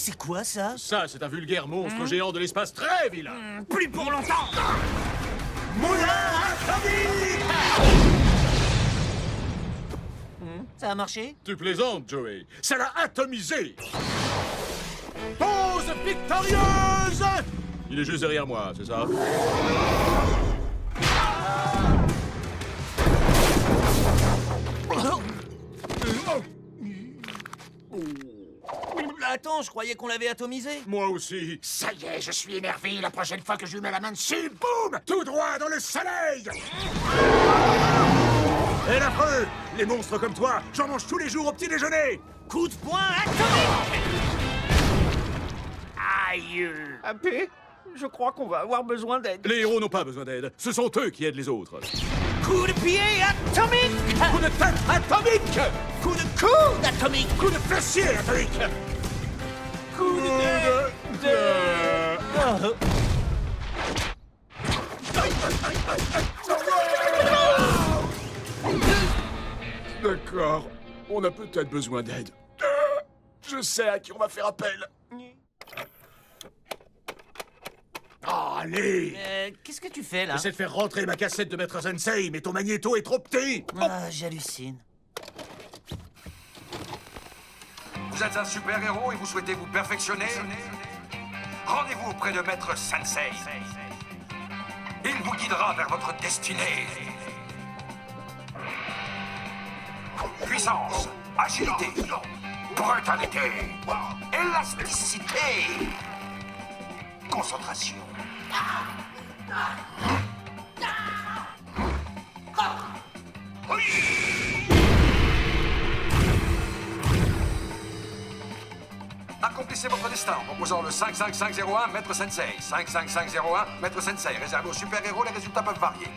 c'est quoi ça? Ça, c'est un vulgaire monstre géant de l'espace très vilain. Plus pour longtemps. Moulin atomique! Ça a marché? Tu plaisantes, Joey. Ça l'a atomisé. Pause victorieuse! Il est juste derrière moi, c'est ça? Attends, je croyais qu'on l'avait atomisé. Moi aussi. Ça y est, je suis énervé. La prochaine fois que je lui mets la main dessus, boum! Tout droit dans le soleil! Et l'affreux! Les monstres comme toi, j'en mange tous les jours au petit déjeuner! Coup de poing atomique! Aïe! Happy, je crois qu'on va avoir besoin d'aide. Les héros n'ont pas besoin d'aide. Ce sont eux qui aident les autres. Coup de pied atomique! Coup de tête atomique! Coup de coude atomique! Coup de fessier atomique! Coup de... D'accord. On a peut-être besoin d'aide. Je sais à qui on va faire appel. Allez! Qu'est-ce que tu fais là? J'essaie de faire rentrer ma cassette de Maître Sensei, mais ton magnéto est trop petit! Ah, j'hallucine. Vous êtes un super-héros et vous souhaitez vous perfectionner? Rendez-vous auprès de Maître Sensei. Il vous guidera vers votre destinée. Puissance, agilité, brutalité, élasticité, concentration. Accomplissez votre destin en composant le 55501 Maître Sensei. 55501 Maître Sensei. Réservé aux super-héros, les résultats peuvent varier.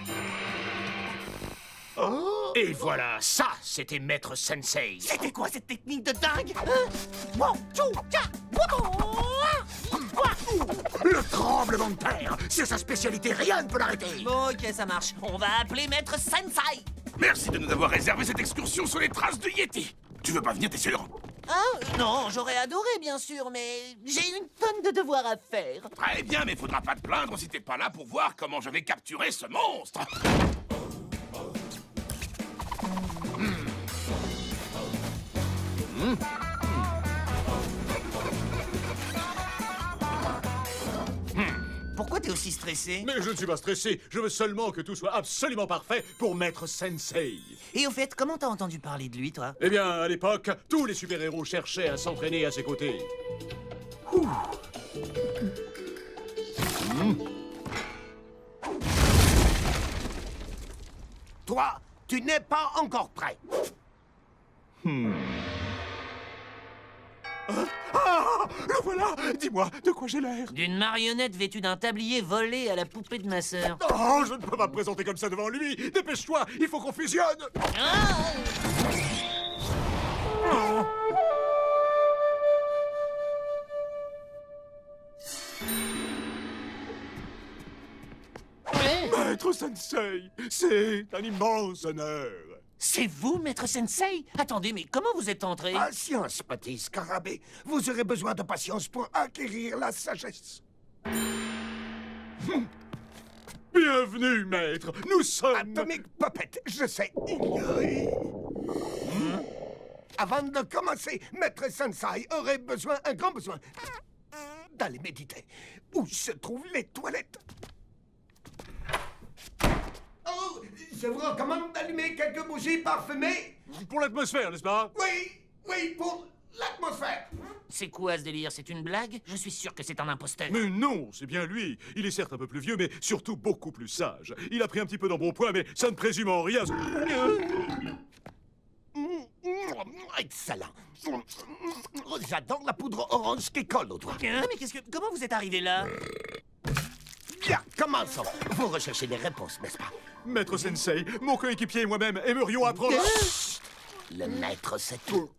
Et voilà, ça, c'était Maître Sensei. C'était quoi cette technique de dingue? Le tremblement de terre, c'est sa spécialité, rien ne peut l'arrêter. Bon, ok, ça marche. On va appeler Maître Sensei. Merci de nous avoir réservé cette excursion sur les traces de Yeti. Tu veux pas venir, t'es sûr? Ah, non, j'aurais adoré, bien sûr, mais j'ai une tonne de devoirs à faire. Très bien, mais faudra pas te plaindre si t'es pas là pour voir comment je vais capturer ce monstre. Pourquoi t'es aussi stressé? Mais je ne suis pas stressé, je veux seulement que tout soit absolument parfait pour Maître Sensei. Et au fait, comment t'as entendu parler de lui, toi? Eh bien, à l'époque, tous les super-héros cherchaient à s'entraîner à ses côtés. Toi, tu n'es pas encore prêt. Le voilà! Dis-moi, de quoi j'ai l'air? D'une marionnette vêtue d'un tablier volé à la poupée de ma sœur. Oh, je ne peux pas me présenter comme ça devant lui! Dépêche-toi, il faut qu'on fusionne! Maître Sensei, c'est un immense honneur! C'est vous, Maître Sensei? Attendez, mais comment vous êtes entré? Patience, petit scarabée. Vous aurez besoin de patience pour acquérir la sagesse. Bienvenue, maître! Nous sommes... Atomic Puppet, je sais ignorer. Avant de commencer, Maître Sensei aurait besoin, un grand besoin, d'aller méditer. Où se trouvent les toilettes? Oh, je vous recommande d'allumer quelques bougies parfumées. Pour l'atmosphère, n'est-ce pas? Oui, pour l'atmosphère. C'est quoi ce délire? C'est une blague? Je suis sûr que c'est un imposteur. Mais non, c'est bien lui. Il est certes un peu plus vieux, mais surtout beaucoup plus sage. Il a pris un petit peu d'embonpoint, mais ça ne présume en rien. Excellent. J'adore la poudre orange qui colle aux doigts. Hein, mais comment vous êtes arrivé là? Bien, commençons. Vous recherchez des réponses, n'est-ce pas? Maître Sensei, mon coéquipier et moi-même aimerions apprendre... Le maître, c'est tout.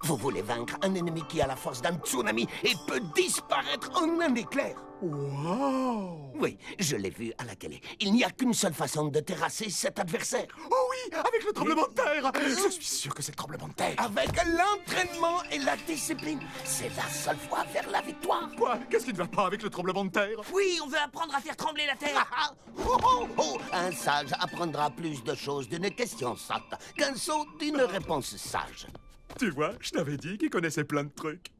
Vous voulez vaincre un ennemi qui a la force d'un tsunami et peut disparaître en un éclair. Wow! Oui, je l'ai vu à la télé. Il n'y a qu'une seule façon de terrasser cet adversaire. Oh oui, avec le tremblement de terre! Je suis sûr que c'est le tremblement de terre. Avec l'entraînement et la discipline, c'est la seule voie vers la victoire. Quoi? Qu'est-ce qui ne va pas avec le tremblement de terre? Oui, on veut apprendre à faire trembler la terre. Ah, oh, oh, oh. Un sage apprendra plus de choses d'une question sotte qu'un sot d'une réponse sage. Tu vois, je t'avais dit qu'il connaissait plein de trucs.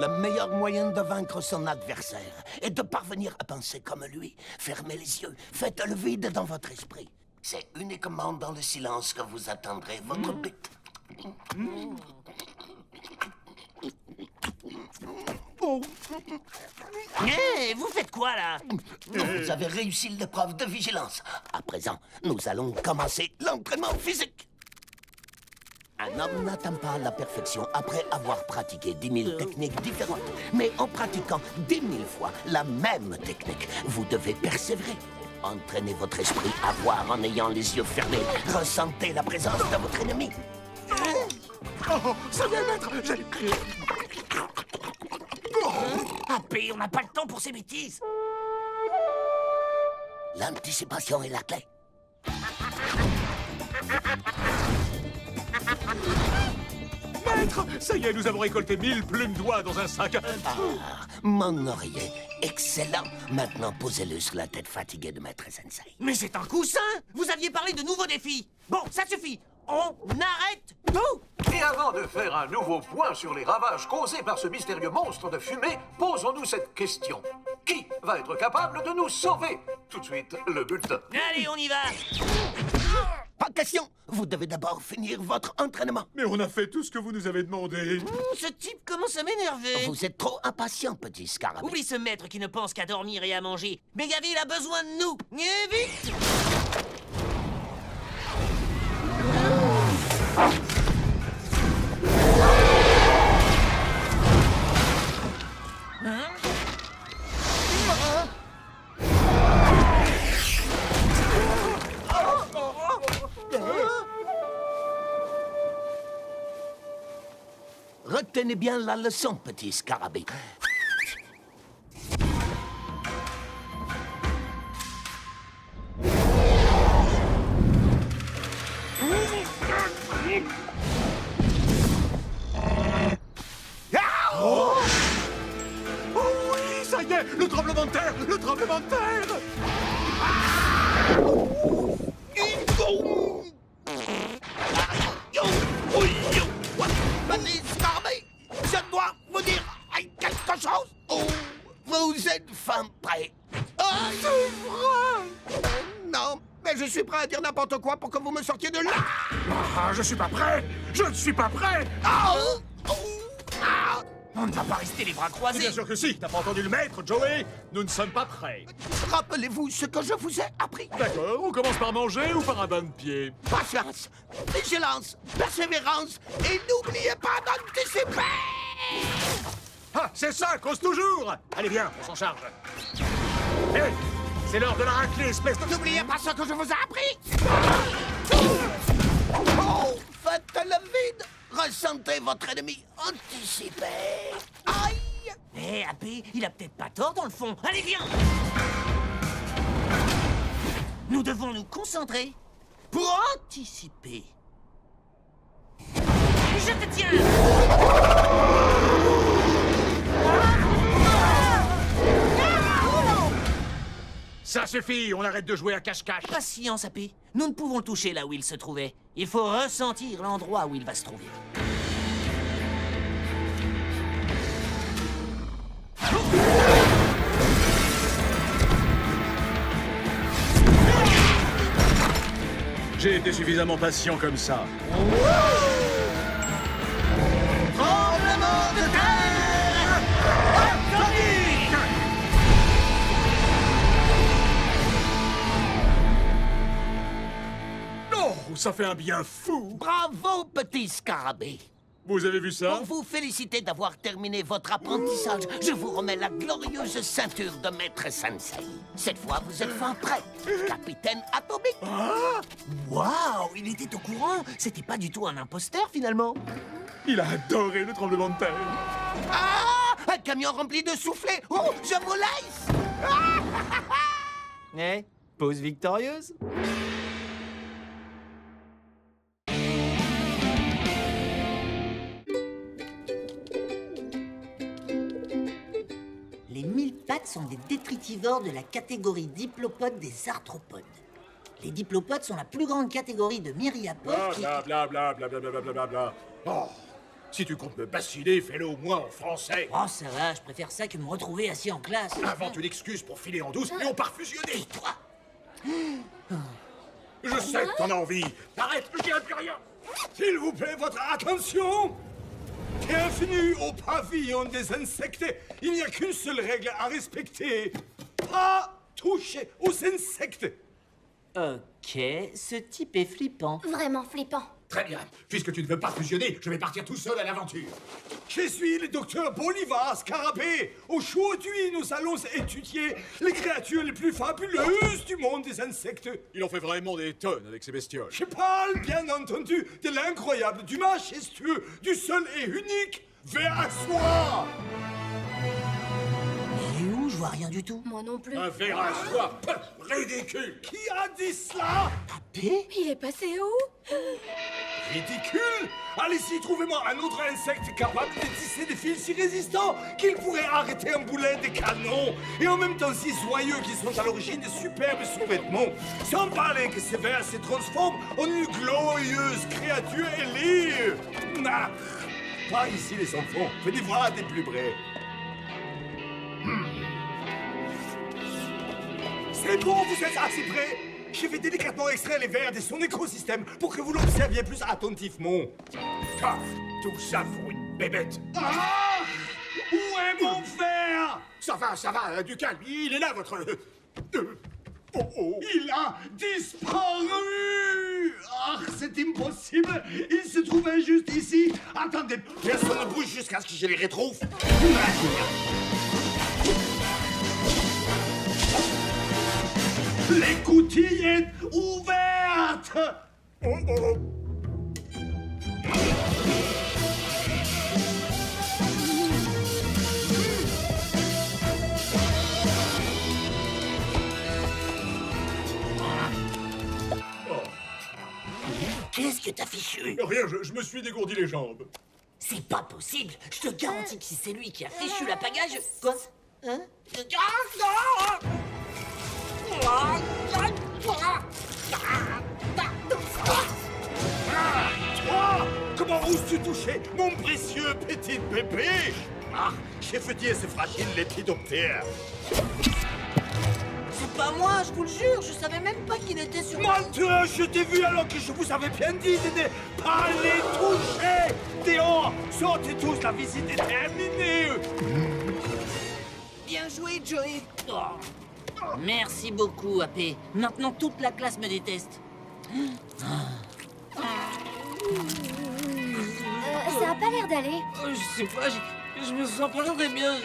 Le meilleur moyen de vaincre son adversaire est de parvenir à penser comme lui. Fermez les yeux, faites le vide dans votre esprit. C'est uniquement dans le silence que vous atteindrez votre but. Oh. Vous faites quoi, là? Vous avez réussi l'épreuve de vigilance. À présent, nous allons commencer l'entraînement physique. Un homme n'atteint pas la perfection après avoir pratiqué 10 000 techniques différentes. Mais en pratiquant 10 000 fois la même technique, vous devez persévérer. Entraînez votre esprit à voir en ayant les yeux fermés. Ressentez la présence de votre ennemi. Oh, ça y est, maître! J'ai... Happy, on n'a pas le temps pour ces bêtises. L'anticipation est la clé. Maître! Ça y est, nous avons récolté 1000 plumes d'oie dans un sac. Ah, mon oreiller. Excellent. Maintenant, posez-le sur la tête fatiguée de Maître Sensei. Mais c'est un coussin! Vous aviez parlé de nouveaux défis. Bon, ça suffit. On arrête tout! Et avant de faire un nouveau point sur les ravages causés par ce mystérieux monstre de fumée, posons-nous cette question. Qui va être capable de nous sauver? Tout de suite, le bulletin. Allez, on y va! Pas question. Vous devez d'abord finir votre entraînement. Mais on a fait tout ce que vous nous avez demandé. Ce type commence à m'énerver. Vous êtes trop impatient, petit scarabée. Oublie ce maître qui ne pense qu'à dormir et à manger. Megavi, il a besoin de nous. Et vite! Retenez bien la leçon, petit scarabée. Oh oui, ça y est, le tremblement de terre! Le tremblement de terre! Petit scarabée, je dois vous dire quelque chose. Oh, vous êtes fin prêt. Ah, c'est vrai. Non, mais je suis prêt à dire n'importe quoi pour que vous me sortiez de là. Ah, je suis pas prêt! Je ne suis pas prêt! On ne va pas rester les bras croisés. Bien sûr que si, t'as pas entendu le maître, Joey? Nous ne sommes pas prêts. Rappelez-vous ce que je vous ai appris. D'accord, on commence par manger ou par un bain de pied? Patience, vigilance, persévérance et n'oubliez pas d'anticiper. Ah, c'est ça, cause toujours! Allez, viens, on s'en charge. Hé, c'est l'heure de la raclée, espèce de... N'oubliez pas ce que je vous ai appris. Oh, faites le vide. Ressentez votre ennemi. Anticipez. Aïe. Eh, Happy, il a peut-être pas tort dans le fond. Allez, viens! Nous devons nous concentrer pour anticiper. Je te tiens! Ça suffit, on arrête de jouer à cache-cache. Patience, Happy. Nous ne pouvons le toucher là où il se trouvait. Il faut ressentir l'endroit où il va se trouver. J'ai été suffisamment patient comme ça. Tremblement de terre! Atomique! Oh, ça fait un bien fou. Bravo, petit scarabée. Vous avez vu ça? Pour vous féliciter d'avoir terminé votre apprentissage, je vous remets la glorieuse ceinture de Maître Sensei. Cette fois, vous êtes fin prêt, capitaine atomique. Ah! Waouh, il était au courant. C'était pas du tout un imposteur, finalement. Il a adoré le tremblement de terre. Ah! Un camion rempli de soufflets. Oh, je vous laisse. Eh, pause victorieuse. Les mille pattes sont des détritivores de la catégorie diplopodes des arthropodes. Les diplopodes sont la plus grande catégorie de myriapodes qui... Blablabla. Oh, si tu comptes me bassiner, fais-le au moins en français. Oh, ça va, je préfère ça que me retrouver assis en classe. Invente une excuse pour filer en douce et on part fusionner. Et toi? Je sais que t'en as envie. Arrête, je dirai plus rien. S'il vous plaît, votre attention. Bienvenue au pavillon des insectes. Il n'y a qu'une seule règle à respecter. Pas toucher aux insectes. Ok, ce type est flippant. Vraiment flippant. Très bien. Puisque tu ne veux pas fusionner, je vais partir tout seul à l'aventure. Je suis le docteur Bolivar Scarabée. Aujourd'hui, nous allons étudier les créatures les plus fabuleuses du monde des insectes. Il en fait vraiment des tonnes avec ces bestioles. Je parle, bien entendu, de l'incroyable, du majestueux, du seul et unique ver à soie. Il est où? Je vois rien du tout. Moi non plus. Un ver à soie ridicule. Qui a dit cela? Papé? Il est passé où? Ridicule? Allez-y, trouvez-moi un autre insecte capable de tisser des fils si résistants qu'il pourrait arrêter un boulet de canon et en même temps si soyeux qu'ils sont à l'origine des superbes sous-vêtements. Sans parler que ces vers se transforment en une glorieuse créature ailée. Ah, pas ici les enfants, venez voir des plus près. C'est bon, vous êtes assez près. Je vais délicatement extraire les vers de son écosystème pour que vous l'observiez plus attentivement. Ah, tout ça pour une bébête. Ah! Où est mon ver? Ça va, du calme. Il est là, votre... Il a disparu! Ah, c'est impossible. Il se trouvait juste ici. Attendez, personne ne bouge jusqu'à ce que je les retrouve. L'écoutille est ouverte! Oh oh! Qu'est-ce que t'as fichu? Rien, je me suis dégourdi les jambes. C'est pas possible. Je te garantis que si c'est lui qui a fichu la pagaille, Quoi? Hein? Toi, comment oses-tu toucher mon précieux petit bébé? Ah, j'ai fêté ce fragile lépidoptère. C'est pas moi, je vous le jure, je savais même pas qu'il était sur... Menteur, je t'ai vu alors que je vous avais bien dit de ne pas les toucher. Dehors, sortez tous, la visite est terminée. Bien joué, Joey. Merci beaucoup, AP. Maintenant, toute la classe me déteste. Ça a pas l'air d'aller. Je sais pas, je me sens pas très bien.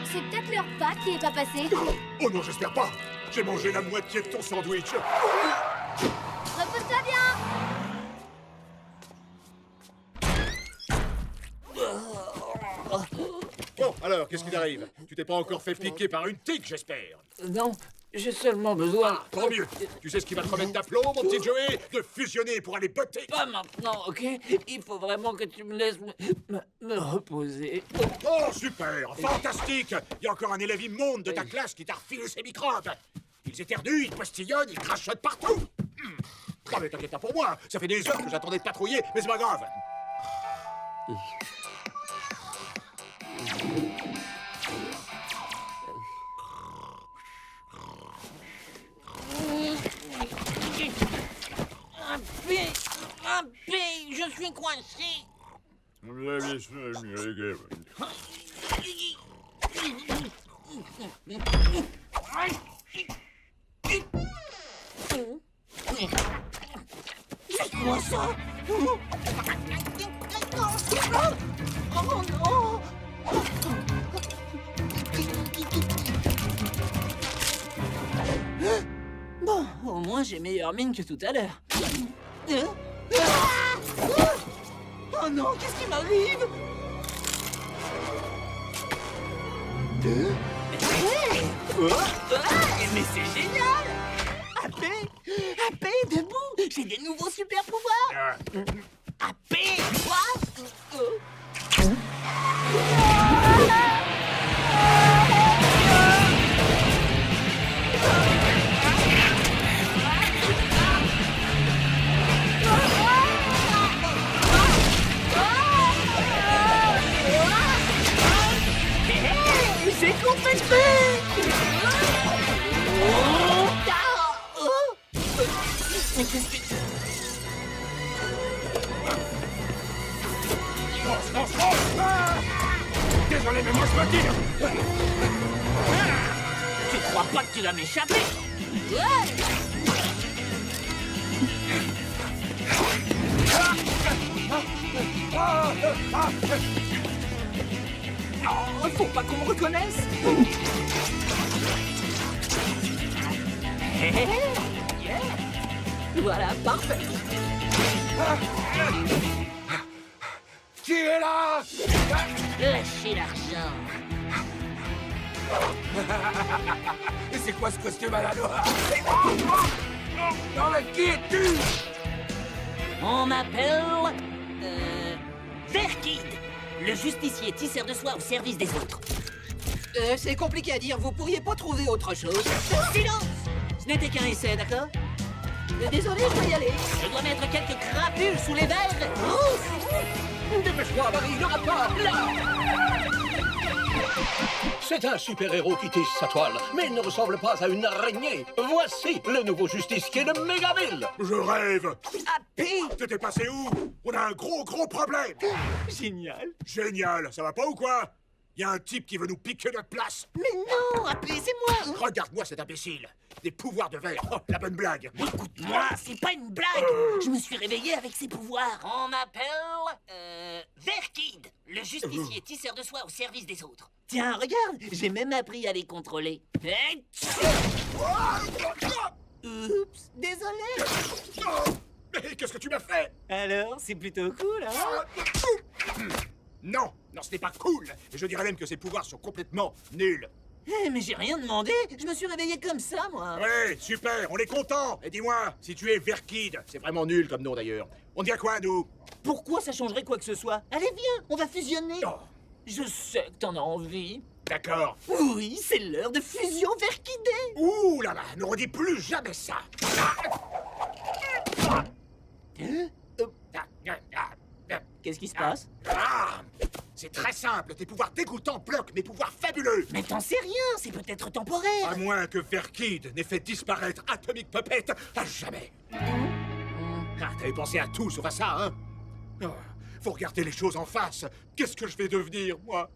C'est peut-être leur repas qui est pas passé. Oh non, j'espère pas. J'ai mangé la moitié de ton sandwich. Repose-toi bien. Bon, alors, qu'est-ce qui t'arrive? Tu t'es pas encore fait piquer par une tique, j'espère? Non, j'ai seulement besoin... Tant mieux. Tu sais ce qui va te remettre d'aplomb, mon petit Joey? De fusionner pour aller botter. Pas maintenant, ok? Il faut vraiment que tu me laisses me reposer. Oh, super! Fantastique! Il y a encore un élève immonde de ta classe qui t'a refilé ses microbes. Ils éternuent, ils postillonnent, ils crachotent partout. Oh, mais t'inquiète pas pour moi. Ça fait des heures que j'attendais de patrouiller, mais c'est pas grave. AP, je suis coincé. C'est quoi ça? moins j'ai meilleure mine que tout à l'heure. Oh non, qu'est-ce qui m'arrive? Mais c'est génial! AP, debout! J'ai des nouveaux super pouvoirs! AP, quoi? J'ai compris le truc! Mais qu'est-ce que... Désolé, mais moi je me tire. Tu crois pas que tu vas m'échapper? Oh, faut pas qu'on me reconnaisse. Yeah. Voilà, parfait. Qui est là? Lâchez l'argent. Et c'est quoi ce costume à la noire? Non mais qui es-tu? On m'appelle... Verkid, le justicier tisseur de soie au service des autres. C'est compliqué à dire, vous pourriez pas trouver autre chose? Silence! Ce n'était qu'un essai, d'accord? Désolé, je dois y aller. Je dois mettre quelques crapules sous les verres. Dépêche-toi, Marie, il n'y aura pas là! C'est un super-héros qui tisse sa toile, mais il ne ressemble pas à une araignée. Voici le nouveau justicier de Mégaville. Je rêve. AP! T'étais passé où? On a un gros problème. Génial. Génial, ça va pas ou quoi? Y a un type qui veut nous piquer notre place. Mais non, AP, c'est moi. Regarde-moi cet imbécile. Des pouvoirs de verre. Oh, la bonne blague. Écoute-moi, c'est pas une blague. Je me suis réveillé avec ses pouvoirs. On m'appelle... Verkid, le justicier tisseur de soie au service des autres. Tiens, regarde, j'ai même appris à les contrôler. Oups, désolé. Mais qu'est-ce que tu m'as fait? Alors, c'est plutôt cool, hein? Non, ce n'est pas cool. Et je dirais même que ses pouvoirs sont complètement nuls. Mais j'ai rien demandé. Je me suis réveillé comme ça, moi. Ouais, super, on est content. Et dis-moi, si tu es Verkid, c'est vraiment nul comme nom d'ailleurs. On dit à quoi, nous? Pourquoi ça changerait quoi que ce soit? Allez, viens, on va fusionner. Oh. Je sais que t'en as envie. D'accord. Oui, c'est l'heure de fusion verkidée. Ouh là là, ne redis plus jamais ça. Qu'est-ce qui se passe? C'est très simple, tes pouvoirs dégoûtants bloquent mes pouvoirs fabuleux. Mais t'en sais rien, c'est peut-être temporaire. À moins que Verkid n'ait fait disparaître Atomic Puppet à jamais. T'avais pensé à tout sauf à ça, hein? Oh, faut regarder les choses en face. Qu'est-ce que je vais devenir, moi?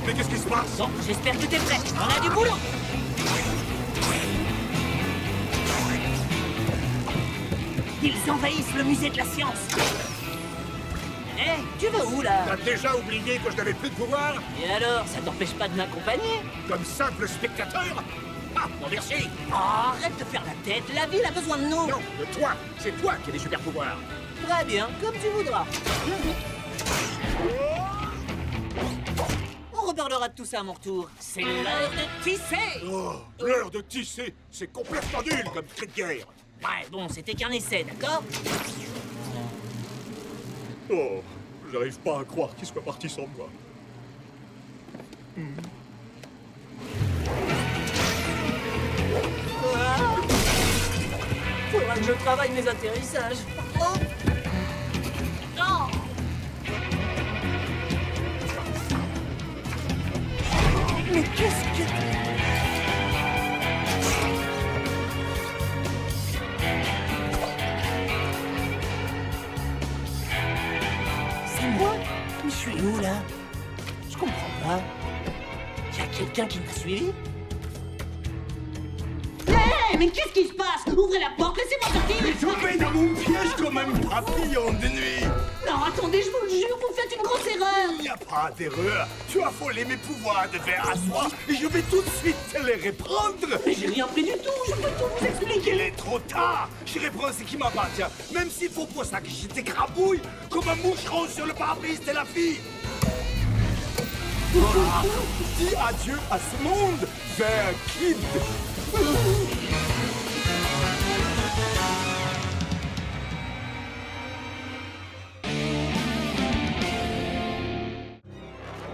Mais qu'est-ce qui se passe? Bon, j'espère que t'es prêt. On a du boulot. Ils envahissent le musée de la science. Hé, tu vas où, là? T'as déjà oublié que je n'avais plus de pouvoir? Et alors, ça t'empêche pas de m'accompagner? Comme simple spectateur? Ah, bon, merci. Oh, arrête de faire la tête, la ville a besoin de nous. Non, de toi. C'est toi qui as des super pouvoirs. Très bien, comme tu voudras. On reparlera de tout ça à mon retour. C'est l'heure de tisser. Oh, l'heure de tisser. C'est complètement nul comme cri de guerre. Ouais, bon, c'était qu'un essai, d'accord? Oh, j'arrive pas à croire qu'il soit parti sans moi. Faudra que je travaille mes atterrissages. Oh. Non. Mais qu'est-ce que... C'est moi? Mais je suis où, là? Je comprends pas. Y a quelqu'un qui m'a suivi? Hé, mais qu'est-ce qui se passe? Ouvrez la porte, laissez-moi sortir! Tombé dans mon piège comme un papillon de nuit. Non, attendez, je vous le jure, vous faites une grosse erreur. Il n'y a pas d'erreur. Tu as volé mes pouvoirs de ver à soie et je vais tout de suite te les reprendre. Mais j'ai rien pris du tout, je peux tout vous expliquer. Il est trop tard. Je reprends ce qui m'appartient, même s'il faut pour ça que je t'écrabouille comme un moucheron sur le pare-brise de la fille. Voilà. Dis adieu à ce monde, Ver Kid.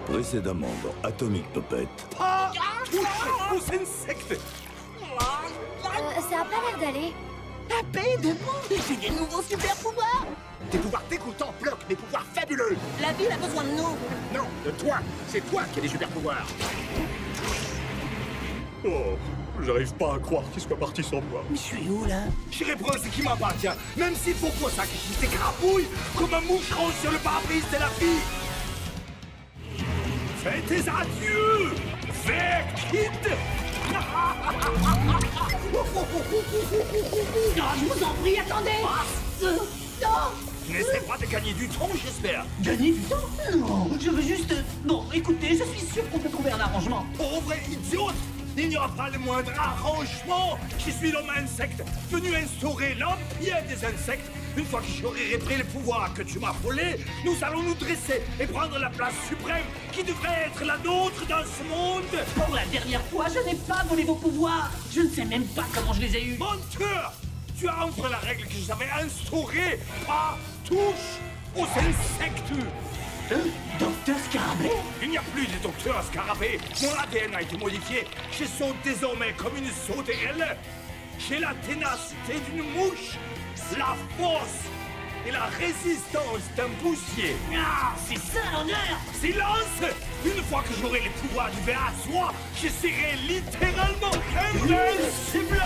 Précédemment dans Atomic Puppet. Pas toucher aux insectes. Ça a pas l'air d'aller. La paix de monde, j'ai des nouveaux super pouvoirs. Tes pouvoirs dégoûtants bloquent mes pouvoirs fabuleux. La ville a besoin de nous. Non, de toi. C'est toi qui as des super pouvoirs. Oh, j'arrive pas à croire qu'il soit parti sans moi. Mais je suis où, là? Je reprends ce qui m'appartient, même s'il faut pour ça que je t'écrabouille comme un moucheron sur le pare-brise de la fille. Fais tes adieux, Ver Kid. Non, je vous en prie, attendez. Non. N'essaie pas de gagner du temps, j'espère. Gagner du temps? Non, je veux juste... Bon, écoutez, je suis sûr qu'on peut trouver un arrangement. Pauvre idiote. Il n'y aura pas le moindre arrangement. Je suis l'homme insecte, venu instaurer l'empire des insectes. Une fois que j'aurai repris le pouvoir que tu m'as volé, nous allons nous dresser et prendre la place suprême qui devrait être la nôtre dans ce monde. Pour la dernière fois, je n'ai pas volé vos pouvoirs. Je ne sais même pas comment je les ai eus. Menteur! Tu as enfreint la règle que j'avais instaurée. Pas touche aux insectes. Docteur Scarabée? Il n'y a plus de docteur Scarabée. Mon ADN a été modifié. Je saute désormais comme une sauterelle. J'ai la ténacité d'une mouche, la force et la résistance d'un poussier. Ah, c'est ça l'honneur! Silence! Une fois que j'aurai les pouvoirs du ver à soie, je serai littéralement invincible!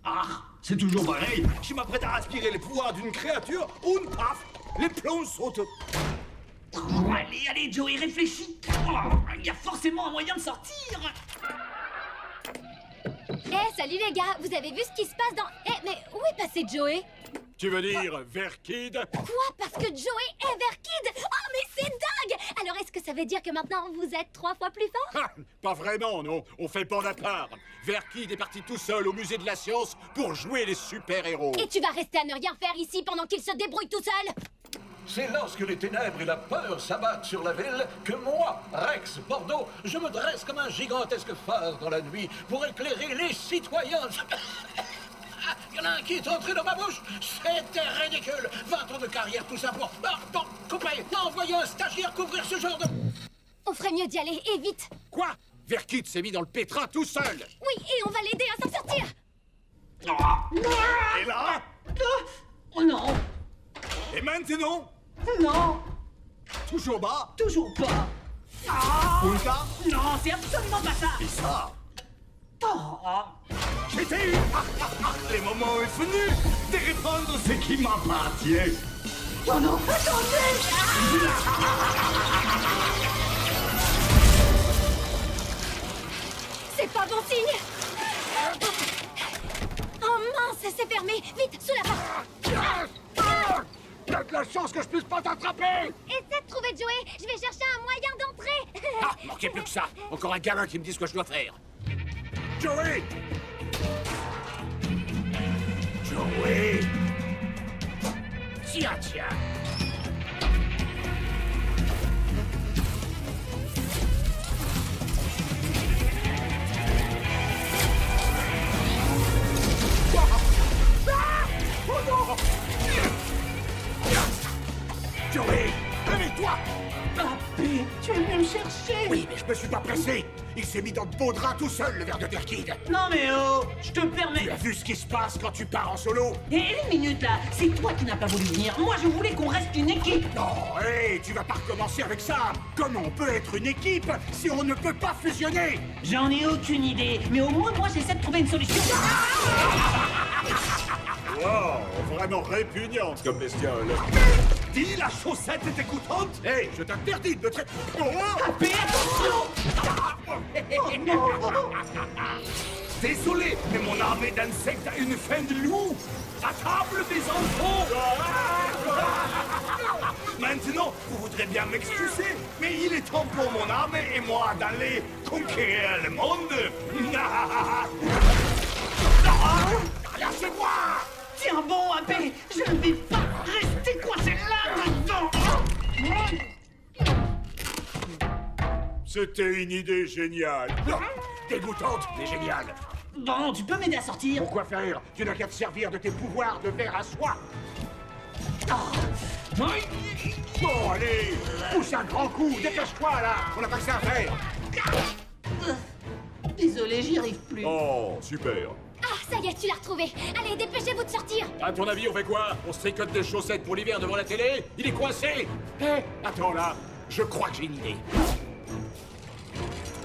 Ah, c'est toujours pareil. Je m'apprête à aspirer les pouvoirs d'une créature, ou paf, les plombs sautent. Allez, allez, Joey, réfléchis. Oh, il y a forcément un moyen de sortir. Salut les gars, vous avez vu ce qui se passe dans... mais où est passé Joey? Tu veux dire Ver Kid? Quoi? Parce que Joey est Ver Kid? Oh, mais c'est dingue! Alors, est-ce que ça veut dire que maintenant, vous êtes 3 fois plus fort? Ah, pas vraiment, non. On fait pas la part. Ver Kid est parti tout seul au musée de la science pour jouer les super-héros. Et tu vas rester à ne rien faire ici pendant qu'il se débrouille tout seul? C'est lorsque les ténèbres et la peur s'abattent sur la ville que moi, Rex Bordeaux, je me dresse comme un gigantesque phare dans la nuit pour éclairer les citoyens. Il y en a un qui est entré dans ma bouche. C'était ridicule. 20 ans de carrière, tout ça pour... Bon, coupez. Envoyez un stagiaire couvrir ce genre de... On ferait mieux d'y aller, et vite. Quoi? Ver Kid s'est mis dans le pétrin tout seul. Oui, et on va l'aider à s'en sortir. Et là? Oh non. Et maintenant? Non. Toujours bas? Toujours pas. Punka? Non, c'est absolument pas ça. Et ça? Oh. J'étais eu. Le moment est venu de répondre ce qui m'appartient. Oh non, attendez. C'est pas bon signe. Oh mince, c'est fermé. Vite, sous la porte. T'as de la chance que je puisse pas t'attraper. Essaie de trouver Joey. Je vais chercher un moyen d'entrer. Ah, manquez plus que ça. Encore un gamin qui me dit ce que je dois faire. Joey! Joey! Tiens. Oh non! Joey! Réveille-toi! Papé, tu es venu me chercher. Oui, mais je me suis pas pressé. Il s'est mis dans de beaux draps tout seul, le verre de Ver Kid. Non mais oh, je te permets. Tu as vu ce qui se passe quand tu pars en solo? Et une minute là, c'est toi qui n'as pas voulu venir. Moi je voulais qu'on reste une équipe. Non, hé, tu vas pas recommencer avec ça. Comment on peut être une équipe si on ne peut pas fusionner? J'en ai aucune idée, mais au moins moi j'essaie de trouver une solution. Wow, vraiment répugnante comme bestiole. Dis, la chaussette est écoutante? Hé, je t'interdis de traiter... Papé, attention. Désolé, mais mon armée d'insectes a une faim de loup. À table, mes enfants. Maintenant, vous voudrez bien m'excuser, mais il est temps pour mon âme et moi d'aller conquérir le monde. Lâchez-moi! Tiens bon, AP, je ne vais pas rester coincé là maintenant. C'était une idée géniale. Dégoûtante, mais géniale. Bon, tu peux m'aider à sortir? Pourquoi faire? Tu n'as qu'à te servir de tes pouvoirs de verre à soie. Bon, allez, pousse un grand coup, dépêche-toi là. On n'a pas que ça à faire. Désolé, j'y arrive plus. Oh, super. Ah, ça y est, tu l'as retrouvé. Allez, dépêchez-vous de sortir. À ton avis, on fait quoi? On se tricote des chaussettes pour l'hiver devant la télé? Il est coincé. Hé, attends là, je crois que j'ai une idée.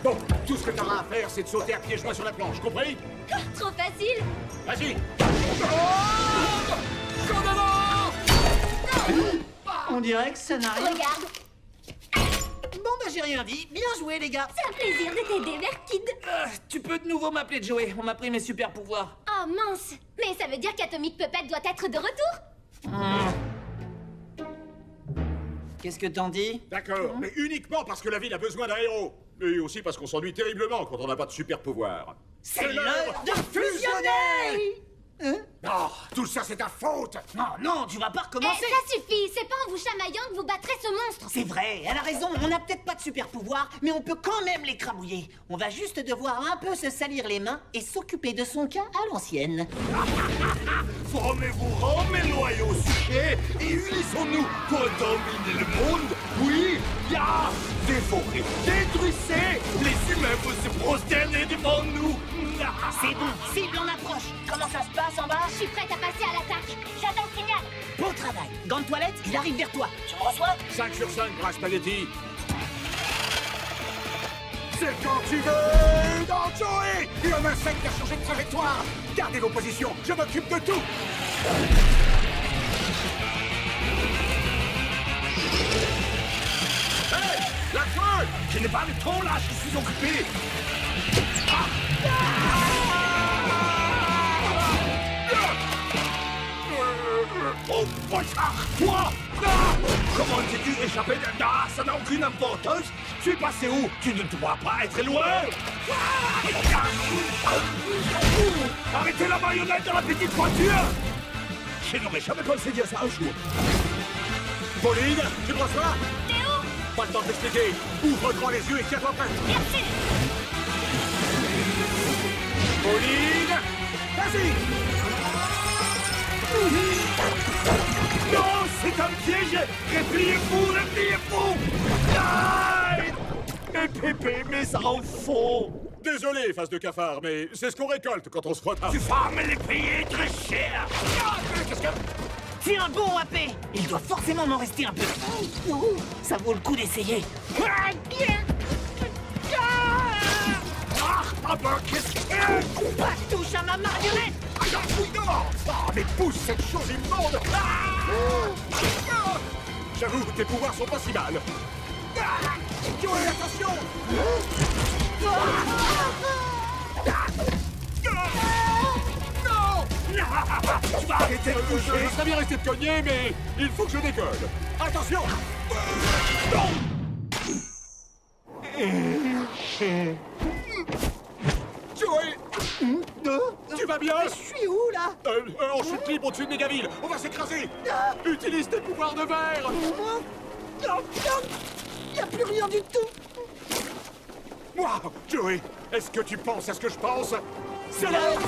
Bon, tout ce que t'auras à faire, c'est de sauter à pieds joints sur la planche, compris? Ah, trop facile. Vas-y. On dirait que ça n'a rien... Regarde. Bon, bah j'ai rien dit. Bien joué, les gars. C'est un plaisir de t'aider, Verkid. Tu peux de nouveau m'appeler Joey. On m'a pris mes super pouvoirs. Oh mince. Mais ça veut dire qu'Atomic Puppet doit être de retour. Qu'est-ce que t'en dis? D'accord, mais uniquement parce que la ville a besoin d'un héros. Mais aussi parce qu'on s'ennuie terriblement quand on n'a pas de super pouvoir. C'est l'heure de fusionner. Oh, tout ça c'est ta faute. Non, non, tu vas pas recommencer. Ça suffit. C'est pas en vous chamaillant que vous battrez ce monstre. C'est vrai, elle a raison. On n'a peut-être pas de super pouvoir, mais on peut quand même l'écrabouiller. On va juste devoir un peu se salir les mains et s'occuper de son cas à l'ancienne. Formez-vous rangs, mes loyaux sujets, et unissons-nous pour dominer le monde. Oui, ya, dévorez, détruisez. Les humains vont se prosterner devant nous. C'est bon, cible en approche. Comment ça se passe en bas? Je suis prête à passer à l'attaque. J'attends le signal. Bon travail. Gant de toilette, il arrive vers toi. Tu me reçois? 5 sur 5, Brass Spaghetti. C'est quand tu veux, dans Joey. Et un insecte a changé de trajectoire. Gardez vos positions, je m'occupe de tout. Hey, la feu! Je n'ai pas le temps là, je suis occupé. Oh, poissard! Toi! Comment t'es-tu échappé de... Ah, ça n'a aucune importance! Tu es passé où? Tu ne dois pas être loin! Arrêtez la marionnette dans la petite voiture! Je n'aurais jamais pensé dire ça un jour. Pauline, tu me reçois? Théo! Pas le temps de t'expliquer. Ouvre grand les yeux et tiens-toi prête. Merci. Pauline, vas-y! Non, c'est un piège! Repliez-vous, repliez-vous! Aïe! Mes pépés, mes enfants! Désolé, face de cafard, mais c'est ce qu'on récolte quand on se frotte. Tu vas me les payer très cher! Qu'est-ce que... C'est un bon AP. Il doit forcément m'en rester un peu. Ça vaut le coup d'essayer. Ah ben, qu'est-ce que... Pas de touche à ma marionnette. Ah, mais pousse cette chose immonde! J'avoue, tes pouvoirs sont pas si mal. Joey, attention! Non! Tu vas arrêter de bouger! Je serais bien resté de cogner, mais il faut que je décolle. Attention! Joey! Tu vas bien? Je suis où, là? En chute libre au-dessus de Mégaville. On va s'écraser. Utilise tes pouvoirs de verre. Non, il n'y a plus rien du tout. Moi, Joey, est-ce que tu penses à ce que je pense? C'est l'heure!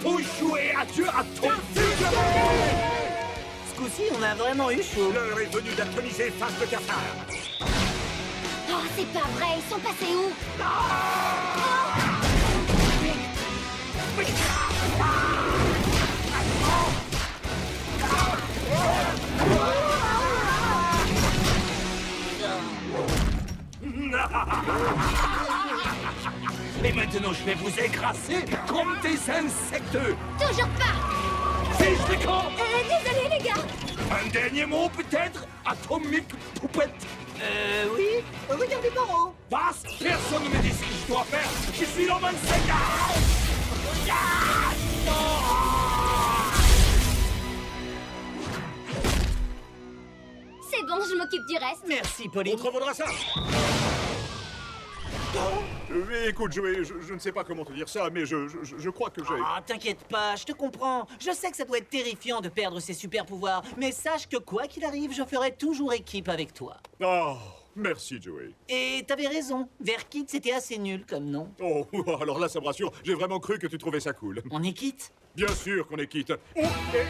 Pour jouer à Dieu à ton Ce coup-ci, on a vraiment eu chaud. L'heure est venue d'atomiser face de cafard. Oh, c'est pas vrai. Ils sont passés où? Et maintenant, je vais vous écraser comme des insectes. Toujours pas. Fiche de camp. Désolé, les gars. Un dernier mot, peut-être? Atomic Poupette. Oui. Regardez par haut. Passe. Personne ne me dit ce que je dois faire. Je suis l'homme insecte. du reste. Merci, Pauline. On te revaudra ça. Mais écoute, Joey, je ne sais pas comment te dire ça, mais je crois que j'ai... Ah, t'inquiète pas, je te comprends. Je sais que ça doit être terrifiant de perdre ses super pouvoirs, mais sache que quoi qu'il arrive, je ferai toujours équipe avec toi. Oh, merci, Joey. Et t'avais raison, Verkid, c'était assez nul comme nom. Oh, alors là, ça me rassure. J'ai vraiment cru que tu trouvais ça cool. On est quitte? Bien sûr qu'on est quitte. On est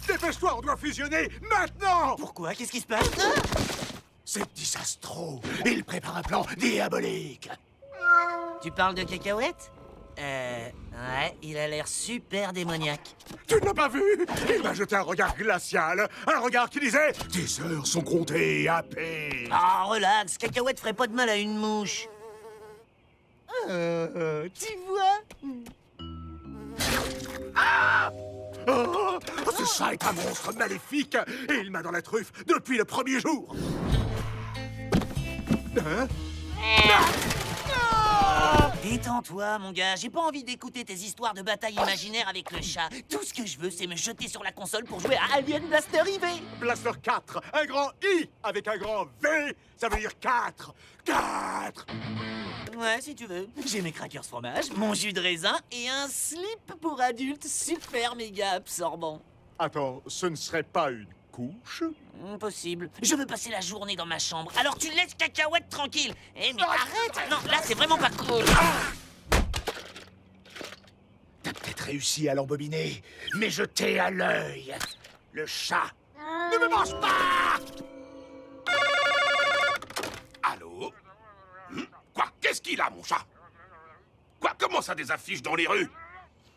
Dépêche-toi, on doit fusionner maintenant! Pourquoi? Qu'est-ce qui se passe? C'est Disastro. Il prépare un plan diabolique. Tu parles de Cacahuète? Ouais, il a l'air super démoniaque. Tu ne l'as pas vu? Il m'a jeté un regard glacial. Un regard qui disait « Tes heures sont comptées, AP. » Ah, relax, Cacahuète ferait pas de mal à une mouche. Tu vois? Oh, ce chat est un monstre maléfique et il m'a dans la truffe depuis le premier jour. Hein? Détends-toi, mon gars. J'ai pas envie d'écouter tes histoires de bataille imaginaire avec le chat. Tout ce que je veux, c'est me jeter sur la console pour jouer à Alien Blaster IV. Blaster 4, un grand I avec un grand V, ça veut dire 4. 4. Ouais, si tu veux. J'ai mes crackers fromage, mon jus de raisin et un slip pour adultes super méga absorbant. Attends, ce ne serait pas une couche? Impossible. Je veux passer la journée dans ma chambre. Alors tu laisses Cacahuète tranquille. Eh mais arrête! Non, là c'est vraiment pas cool. T'as peut-être réussi à l'embobiner, mais je t'ai à l'œil. Le chat ne me mange pas! Allô? Quoi? Qu'est-ce qu'il a, mon chat? Quoi? Comment ça, des affiches dans les rues?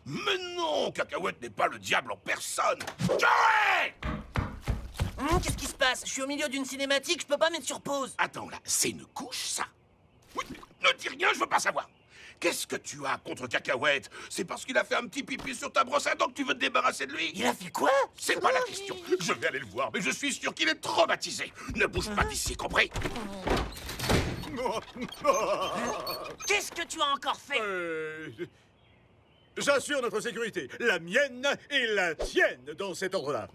Mais non, Cacahuète n'est pas le diable en personne. Joey! Qu'est-ce qui se passe? Je suis au milieu d'une cinématique, je peux pas mettre sur pause. Attends, là, c'est une couche, ça? Oui, ne dis rien, je veux pas savoir. Qu'est-ce que tu as contre Cacahuète? C'est parce qu'il a fait un petit pipi sur ta brosse à dents que tu veux te débarrasser de lui? Il a fait quoi? C'est pas la question. Je vais aller le voir, mais je suis sûr qu'il est traumatisé. Ne bouge pas d'ici, compris? Qu'est-ce que tu as encore fait? J'assure notre sécurité, la mienne et la tienne dans cet ordre-là.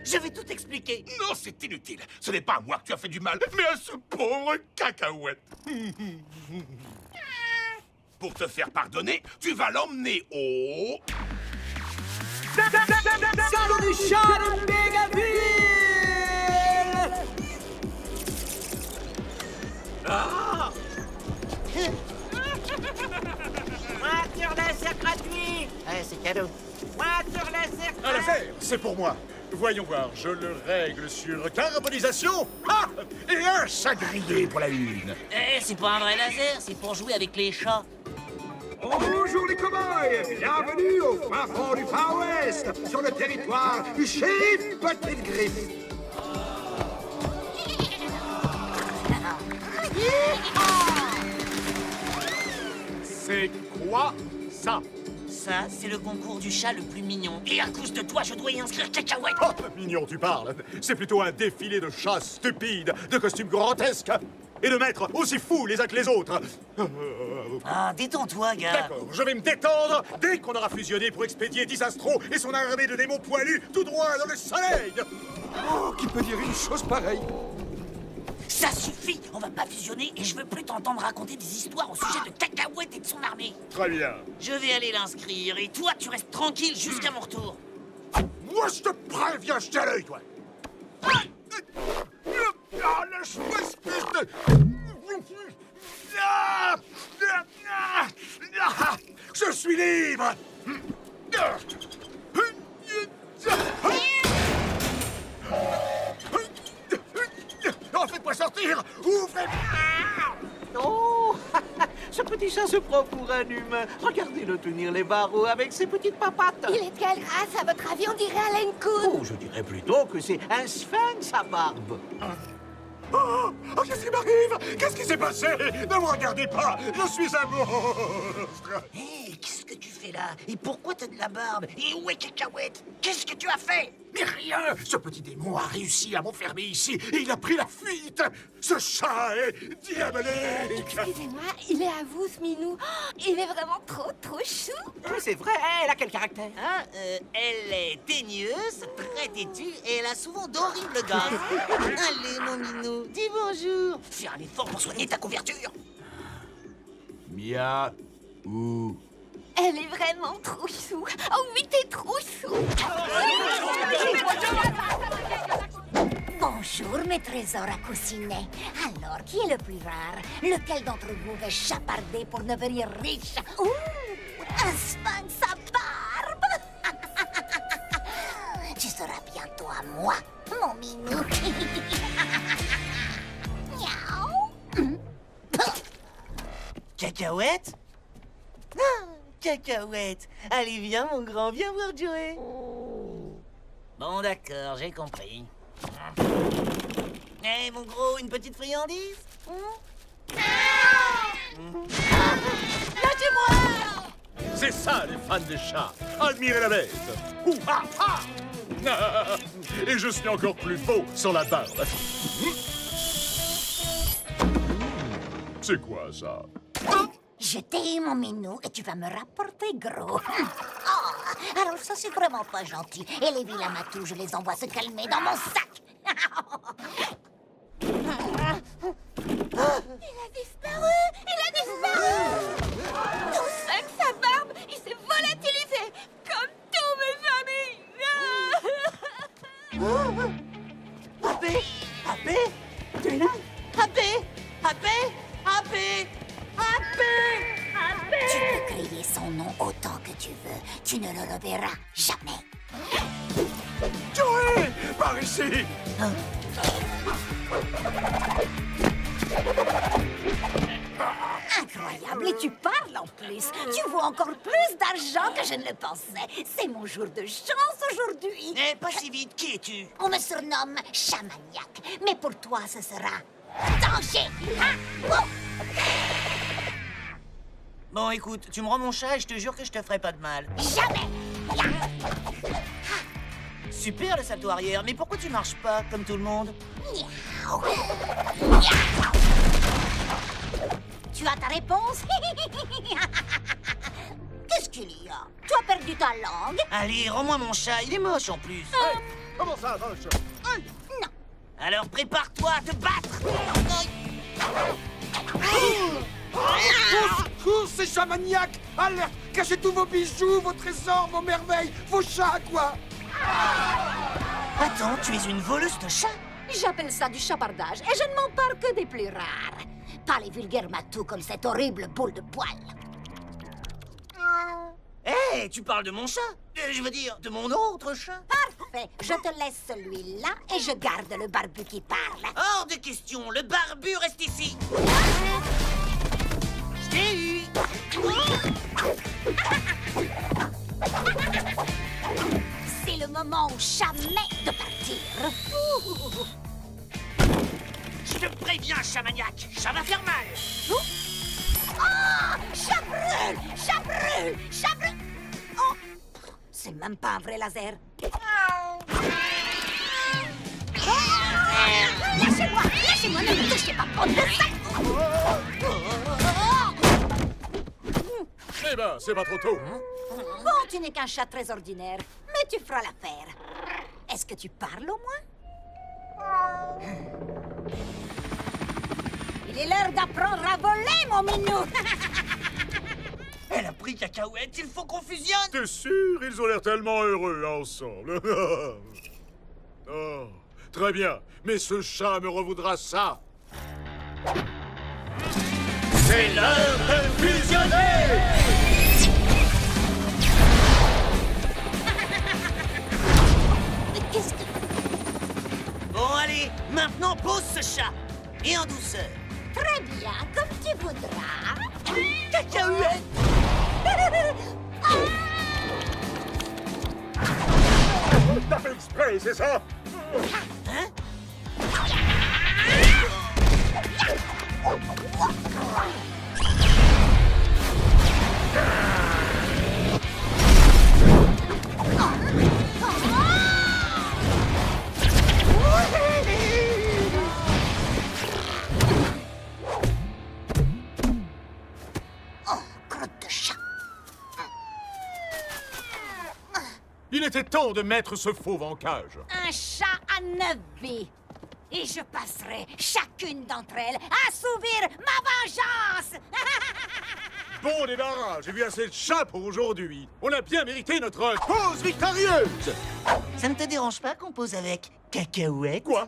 Je vais tout expliquer. Non, c'est inutile. Ce n'est pas à moi que tu as fait du mal, mais à ce pauvre Cacahuète. Pour te faire pardonner, tu vas l'emmener au... Salon du chat de Mégaville! Ah! Voiture laser gratuit! Ouais, c'est cadeau. Voiture laser Un laser, c'est pour moi. Voyons voir, je le règle sur carbonisation. Ah! Et un chat grillé pour la une. Eh, c'est pas un vrai laser, c'est pour jouer avec les chats. Bonjour les cow-boys, bienvenue au fin fond du Far West, sur le territoire du shérif Petite Griffe. C'est quoi ça? Ça, c'est le concours du chat le plus mignon. Et à cause de toi, je dois y inscrire Cacahuète. Oh, mignon, tu parles. C'est plutôt un défilé de chats stupides, de costumes grotesques, et de maîtres aussi fous les uns que les autres. Ah, détends-toi, gars. D'accord, je vais me détendre dès qu'on aura fusionné pour expédier Disastro et son armée de démons poilus tout droit dans le soleil. Oh, qui peut dire une chose pareille? Ça suffit, on va pas fusionner et je veux plus t'entendre raconter des histoires au sujet de Cacahuète et de son armée. Très bien. Je vais aller l'inscrire et toi, tu restes tranquille jusqu'à mon retour. Moi, je te préviens, je t'ai à l'œil, toi. Lâche-moi, espèce de... Je suis libre. Oh, faites-moi sortir. Ouvrez. Oh, ce petit chat se prend pour un humain. Regardez-le tenir les barreaux avec ses petites papates. Il est de quelle race, à votre avis? On dirait Alain Kuhn. Oh, je dirais plutôt que c'est un sphinx à barbe. Oh, qu'est-ce qui m'arrive? Qu'est-ce qui s'est passé? Ne me regardez pas. Je suis un monstre. Hé, qu'est-ce que tu fais? t'es là? Et pourquoi t'as de la barbe? Et où est Cacahuète? Qu'est-ce que tu as fait? Mais rien! Ce petit démon a réussi à m'enfermer ici et il a pris la fuite! Ce chat est diabolique! Excusez-moi, il est à vous, ce minou. Oh, il est vraiment trop chou. C'est vrai, elle a quel caractère? Hein, elle est daigneuse, très têtue et elle a souvent d'horribles gars. Allez, mon minou, dis bonjour. Fais un effort pour soigner ta couverture. Mia ou... Elle est vraiment trop chou. Oh oui, t'es trop chou. Bonjour, mes trésors à coussiner. Alors, qui est le plus rare? Lequel d'entre vous veut chaparder pour devenir riche? Ouh, un sphinx à barbe! Tu seras bientôt à moi, mon minou. Miaou. Cacahuète? Ah, Cacahuète. Allez, viens, mon grand, viens voir Joey. Bon, d'accord, j'ai compris. Eh, mon gros, une petite friandise? Lâchez-moi! C'est ça, les fans des chats. Admirez la bête. Ouh, ah, ah. Et je suis encore plus beau sans la barbe. C'est quoi, ça? Je t'ai eu, mon minou, et tu vas me rapporter gros. Oh, alors ça, c'est vraiment pas gentil. Et les vilains matous, je les envoie se calmer dans mon sac. Il a disparu. Ton sphinx à barbe, il s'est volatilisé, comme tous mes amis. Happé! Happé! Tu es là? Happé! Happé! Happé! Happé! Tu peux crier son nom autant que tu veux. Tu ne le reverras jamais. Joey! Par ici! Incroyable, et tu parles en plus. Tu vaux encore plus d'argent que je ne le pensais. C'est mon jour de chance aujourd'hui. Eh, pas si vite, qui es-tu? On me surnomme Chamaniac, mais pour toi, ce sera danger. Hein? Oh. Bon, écoute, tu me rends mon chat et je te jure que je te ferai pas de mal. Jamais. Super le salto arrière, mais pourquoi tu marches pas comme tout le monde? Miaou. Tu as ta réponse? Qu'est-ce qu'il y a? Tu as perdu ta langue? Allez, rends-moi mon chat, il est moche en plus. Comment ça, moche? Non. Alors prépare-toi à te battre. Cours, c'est Chamaniac! Allez, cachez tous vos bijoux, vos trésors, vos merveilles, vos chats, quoi! Attends, tu es une voleuse de chats? J'appelle ça du chapardage, et je ne m'en parle que des plus rares. Pas les vulgaires matous comme cette horrible boule de poil. Hé, tu parles de mon chat? Je veux dire, de mon autre chat? Parfait, je te laisse celui-là et je garde le barbu qui parle. Hors de question, le barbu reste ici. Je t'ai eu. C'est le moment ou jamais de partir. Je te préviens, Chamaniac, ça va faire mal. Oh, ça brûle! Ça brûle! Ça brûle! Oh, c'est même pas un vrai laser. Lâchez-moi! Lâchez-moi! Ne me touchez pas! Oh, Eh ben, c'est pas trop tôt. bon, tu n'es qu'un chat très ordinaire, mais tu feras l'affaire. Est-ce que tu parles au moins? Il est l'heure d'apprendre à voler, mon minou! Elle a pris Cacahuète, il faut qu'on fusionne. T'es sûr? Ils ont l'air tellement heureux ensemble. Oh, très bien. Mais ce chat me revaudra ça. C'est l'heure de fusionner! Mais qu'est-ce que... Bon, allez, maintenant pose ce chat. Et en douceur. Très bien, comme tu voudras. Cacahuète! T'as fait exprès, c'est ça? Hein? Oh, crotte de chat. Il était temps de mettre ce fauve en cage. Un chat à 9 vies. Et je passerai chacune d'entre elles à assouvir ma vengeance. Bon débarras, j'ai vu assez de chats pour aujourd'hui. On a bien mérité notre pause victorieuse. Ça ne te dérange pas qu'on pose avec Cacahuète? Quoi?